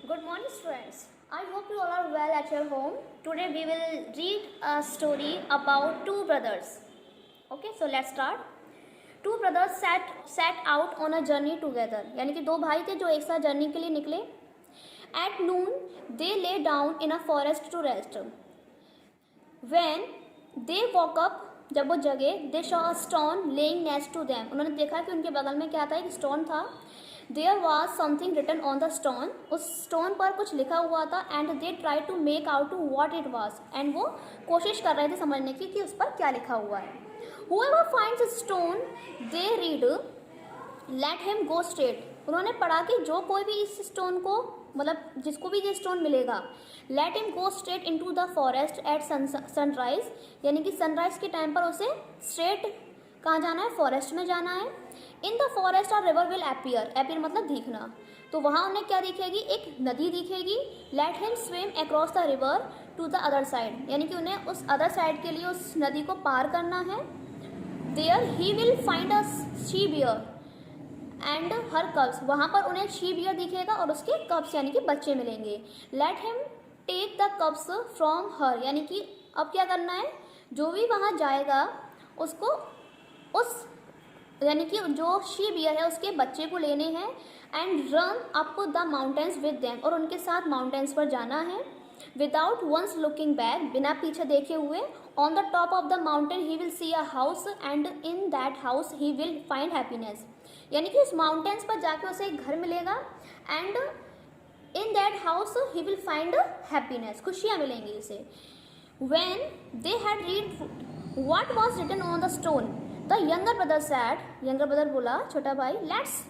Good morning, students. I hope you all are well at your home. Today we will read a story about two brothers. Okay, so let's start. Two brothers set out on a journey together. यानी कि दो भाई थे जो एक साथ journey के लिए निकले. At noon, they lay down in a forest to rest. When they woke up, जब वो जगे, they saw a stone laying next to them. उन्होंने देखा कि उनके बगल में क्या था, एक स्टोन था. There was something written on the stone. उस स्टोन पर कुछ लिखा हुआ था. And they tried to make out what it was. And वो कोशिश कर रहे थे समझने की कि उस पर क्या लिखा हुआ है. Whoever finds a stone, they read, let him go straight. उन्होंने पढ़ा कि जो कोई भी इस स्टोन को, मतलब जिसको भी ये स्टोन मिलेगा, let him go straight into the forest at sunrise. यानी कि सनराइज के टाइम पर उसे स्ट्रेट कहाँ जाना है, फॉरेस्ट में जाना है. इन द फॉरेस्ट और रिवर विल अपीयर. अपीयर मतलब दिखना. तो वहाँ उन्हें क्या दिखेगी, एक नदी दिखेगी. Let him swim across the river to the other side. यानी कि उन्हें उस अदर साइड के लिए उस नदी को पार करना है. There he will find a she bear and her cubs. वहाँ पर उन्हें शी बियर दिखेगा और उसके कब्स यानी कि बच्चे मिलेंगे. Let him take the cubs from her. यानी कि अब क्या करना है, जो भी वहाँ जाएगा उसको उस यानी कि जो शी बियर है उसके बच्चे को लेने हैं. And run up the mountains with them. और उनके साथ माउंटेन्स पर जाना है. Without once looking back. बिना पीछे देखे हुए. On the top of the mountain he will see a house and in that house he will find happiness. यानी कि उस माउंटेन्स पर जाके उसे एक घर मिलेगा. And in that house he will find happiness. खुशियाँ मिलेंगी उसे. When they had read what was written on the stone, the younger brother said. Younger brother बोला, छोटा भाई, लेट्स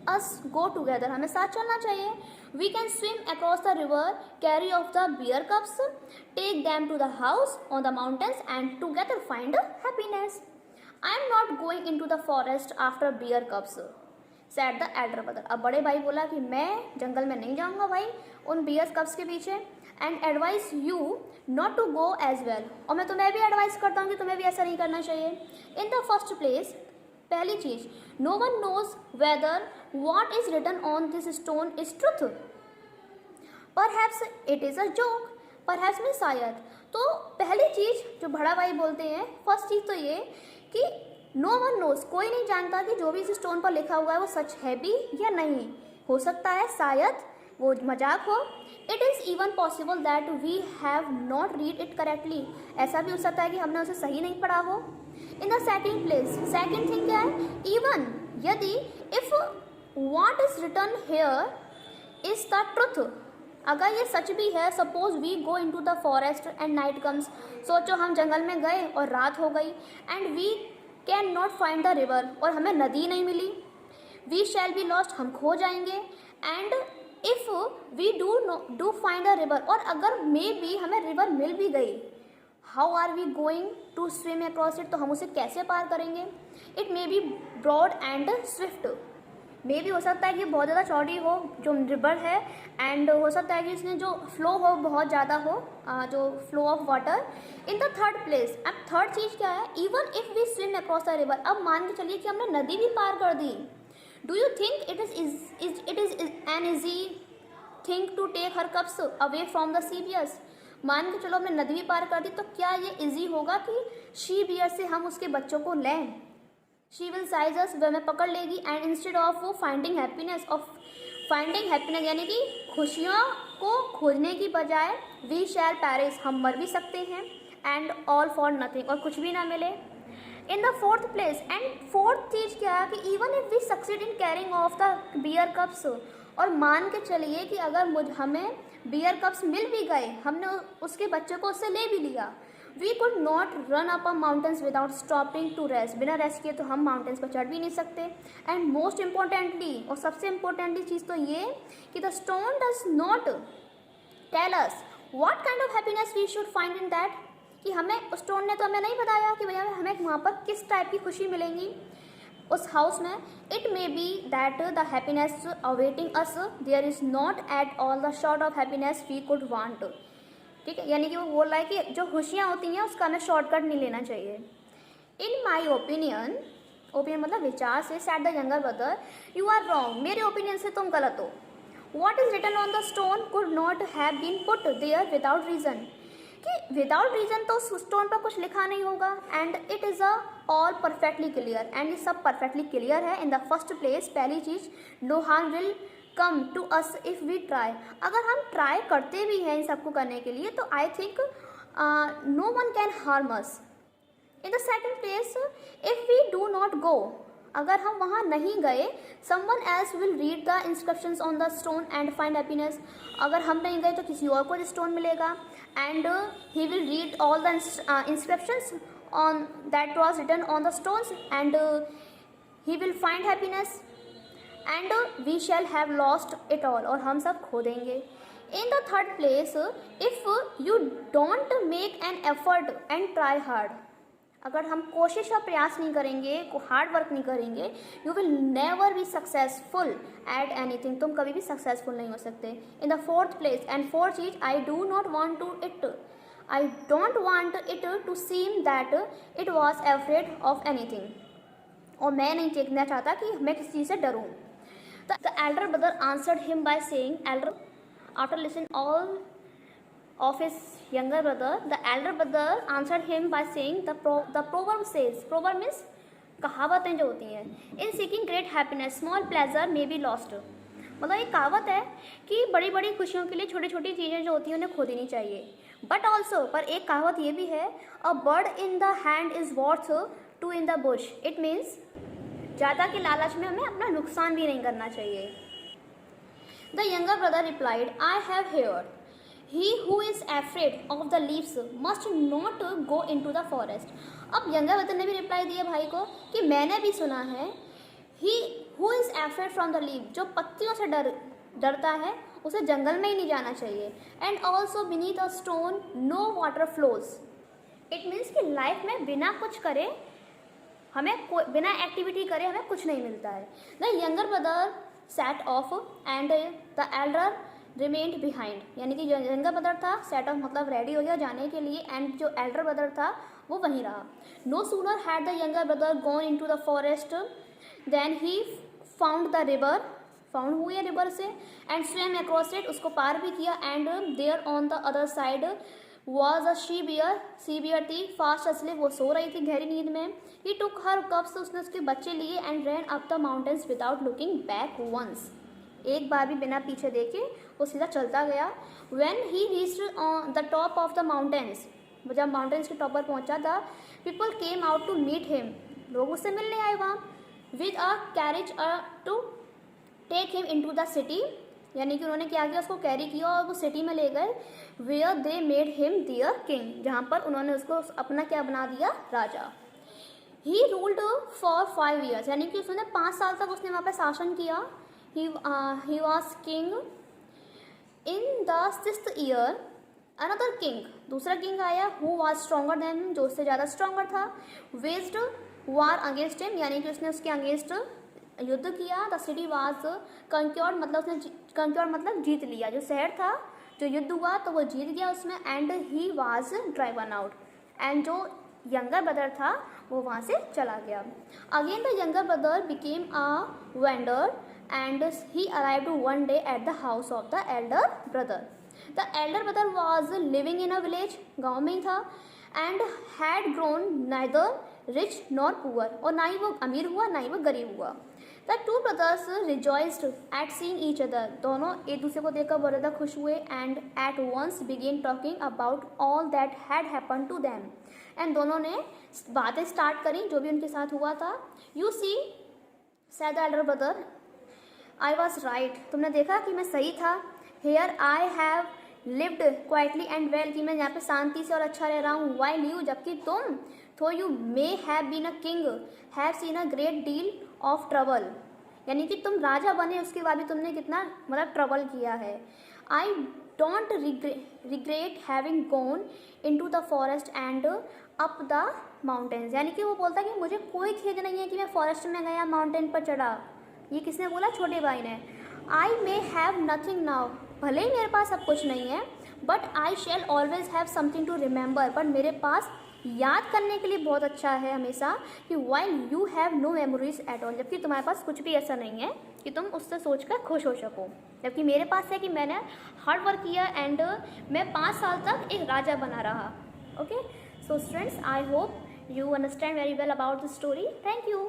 अस गो टुगेदर. हमें साथ चलना चाहिए. We can swim across the river, carry off the bear cubs, take them to the house on the mountains and together find happiness. I am not going in to the forest after bear cubs, said the elder brother. अब बड़े भाई बोला कि मैं जंगल में नहीं जाऊंगा भाई उन बियर कप्स के पीछे. And advise you not to go as well. और मैं तुम्हें भी एडवाइस करता हूँ कि तुम्हें भी ऐसा नहीं करना चाहिए. इन द फर्स्ट प्लेस, पहली चीज, no one knows whether what is written on this stone is truth. Perhaps it is a joke. Perhaps में शायद. तो पहली चीज जो बड़ा भाई बोलते हैं, फर्स्ट चीज तो ये कि नो वन नोज, कोई नहीं जानता कि जो भी इस स्टोन पर लिखा हुआ है वो सच है भी या नहीं. हो सकता है शायद वो मजाक हो. It is even possible that we have not read it correctly. ऐसा भी हो सकता है कि हमने उसे सही नहीं पढ़ा हो. In the second place, second thing क्या है, इवन यदि if what is written here is the truth, अगर ये सच भी है. Suppose we go in to the forest and night comes. सोचो हम जंगल में गए और रात हो गई. And we can not find the river, और हमें नदी नहीं मिली. वी शैल बी लॉस्ट, हम खो जाएंगे. And if we do find a river, और अगर मे बी हमें रिवर मिल भी गई, how are we going to swim across it. तो हम उसे कैसे पार करेंगे. It may be broad and swift. मे भी हो सकता है कि बहुत ज़्यादा चौड़ी हो जो रिवर है. एंड हो सकता है कि इसमें जो फ्लो हो बहुत ज़्यादा हो, जो flow of water. In the third place, अब थर्ड चीज़ क्या है, even if we swim across the river. अब मान के चलिए कि हमने नदी भी पार कर दी. Do you think it is an easy thing to take her cups away from the sea bears. मान के चलो हमने नदी भी पार कर दी, तो क्या ये इजी होगा कि शी बियर से हम उसके बच्चों को लें. शी विल साइज अस, वह हमें पकड़ लेगी. And instead of finding happiness, यानी कि खुशियों को खोजने की बजाय वी शैल पैरिस, हम मर भी सकते हैं. एंड ऑल फॉर नथिंग, और कुछ भी ना मिले. In the fourth place, and fourth चीज क्या है कि even if we succeed in carrying off the bear cubs, और मान के चलिए कि अगर हमें बियर कप्स मिल भी गए, हमने उसके बच्चे को उससे ले भी लिया. We could not run up a mountains without stopping to rest. बिना रेस्ट किए तो हम माउंटेन्स पर चढ़ भी नहीं सकते. एंड मोस्ट इम्पोर्टेंटली, और सबसे इम्पोर्टेंटली चीज़ तो ये कि the stone does not tell us what kind of happiness we should find in that. कि हमें उस स्टोन ने तो हमें नहीं बताया कि भैया हमें वहाँ पर किस टाइप की खुशी मिलेंगी उस हाउस में. It may be that the happiness awaiting us there is not at all the sort of happiness we could want. ठीक है, यानी कि वो बोल रहा है कि जो खुशियाँ होती हैं उसका हमें शॉर्टकट नहीं लेना चाहिए. इन माई ओपिनियन, ओपिनियन मतलब विचार से, said the younger brother, you are wrong. मेरे ओपिनियन से तुम गलत हो. What is written on the stone could not have been put there without reason. कि विदाउट रीजन तो स्टोन पर कुछ लिखा नहीं होगा. And it is a all perfectly clear. And ये सब परफेक्टली क्लियर है. इन द फर्स्ट प्लेस, पहली चीज़, no harm will come to us if we try. अगर हम ट्राई करते भी हैं इन सबको करने के लिए तो I think no one can harm us. In the second place, if we do not go, अगर हम वहाँ नहीं गए, someone else will read the inscriptions on the stone and find happiness. अगर हम नहीं गए तो किसी और को स्टोन मिलेगा and he will read all the inscriptions on that was written on the stones and he will find happiness and we shall have lost it all, और हम सब खो देंगे. In the third place, if you don't make an effort and try hard, अगर हम कोशिश और प्रयास नहीं करेंगे, हार्ड वर्क नहीं करेंगे, you will never be successful at anything. तुम कभी भी सक्सेसफुल नहीं हो सकते. In the fourth place and fourth चीज, I don't want it to seem that it was afraid of anything. और मैं नहीं देखना चाहता कि मैं किसी चीज़ से डरूँ. The elder brother answered him by saying, elder after listening all of his younger brother, the elder brother answered him by saying, the proverb says, proverb means कहावतें जो होती हैं, in seeking great happiness small pleasure may be lost. मतलब एक कहावत है कि बड़ी बड़ी खुशियों के लिए छोटी छोटी चीज़ें जो होती हैं उन्हें खो देनी चाहिए. बट ऑल्सो, पर एक कहावत ये भी है, a bird in the hand is worth two in the bush. It means ज़्यादा के लालच में हमें अपना नुकसान भी नहीं करना चाहिए. The younger brother replied, I have heard, he who is afraid of the leaves must not go into the forest. अब यंगर ब्रदर ने भी रिप्लाई दिया भाई को कि मैंने भी सुना है, he who is afraid from the leaf, जो पत्तियों से डरता है उसे जंगल में ही नहीं जाना चाहिए. And also beneath a stone no water flows. It means कि लाइफ में बिना कुछ करे, हमें बिना एक्टिविटी करे हमें कुछ नहीं मिलता है. The younger brother sat off and the elder remained behind. यानी कि जो यंगर ब्रदर था, सेट ऑफ मतलब रेडी हो गया जाने के लिए, एंड जो एल्डर ब्रदर था वो वहीं रहा. No sooner had the younger brother gone in to the forest then he found the river, found हुई है रिवर से, एंड स्विम अक्रॉस इट, उसको पार भी किया. And there on the other side was a she bear थी fast asleep, वो सो रही थी गहरी नींद में. ही टुक हर कप्स, उसने उसके बच्चे लिए, and ran up the mountains without looking back once. एक बार भी बिना पीछे देखे वो सीधा चलता गया. When he reached the top of the mountains, जब माउंटेन्स के टॉप पर पहुंचा था, people came out to meet him, लोग उससे मिलने आए वहाँ. With a carriage to take him into the city, यानी कि उन्होंने क्या किया, उसको कैरी किया और वो सिटी में ले गए. Where they made him their king, जहाँ पर उन्होंने उसको अपना क्या बना दिया, राजा. He ruled for 5 years, यानी कि उसने 5 साल तक उसने वहाँ पर शासन किया. He was king. In the 6th year, another king, दूसरा किंग आया, who was stronger than him, जो उससे ज़्यादा स्ट्रॉन्गर था. waged war against him, यानी कि उसने उसके अगेंस्ट युद्ध किया. the city was conquered, मतलब उसने conquered मतलब जीत लिया. जो शहर था, जो युद्ध हुआ तो वो जीत गया उसमें. and he was driven out, and जो यंगर ब्रदर था वो वहाँ से चला गया. Again the younger brother became a vendor and he arrived one day at the house of the elder brother. The elder brother was living in a village, गाँव में ही था, and had grown neither rich nor poor, और ना ही वो अमीर हुआ ना ही वो गरीब हुआ. The two brothers rejoiced at seeing each other, दोनों एक दूसरे को देखकर बहुत ज़्यादा खुश हुए. And at once began talking about all that had happened to them, and दोनों ने बातें स्टार्ट करी जो भी उनके साथ हुआ था. You see, said the elder brother, I was right, तुमने देखा कि मैं सही था. Here I have lived quietly and well, कि मैं यहाँ पे शांति से और अच्छा रह रहा हूँ. वाइल यू, जबकि तुम, though you may have been a king, have seen a great deal of trouble, यानी कि तुम राजा बने उसके बाद भी तुमने कितना मतलब ट्रबल किया है. I don't regret having gone in to the forest and up the mountains, यानी कि वो बोलता है कि मुझे कोई खेद नहीं है कि मैं फॉरेस्ट में गया, माउंटेन पर चढ़ा. ये किसने बोला, छोटे भाई ने. I may have nothing now, भले ही मेरे पास अब कुछ नहीं है, but I shall always have something to remember, but मेरे पास याद करने के लिए बहुत अच्छा है हमेशा कि while you have no memories at all, जबकि तुम्हारे पास कुछ भी ऐसा नहीं है कि तुम उससे सोचकर खुश हो सको, जबकि मेरे पास है कि मैंने हार्ड वर्क किया एंड मैं 5 साल तक एक राजा बना रहा. Okay, so students, I hope you understand very well about the story. Thank you.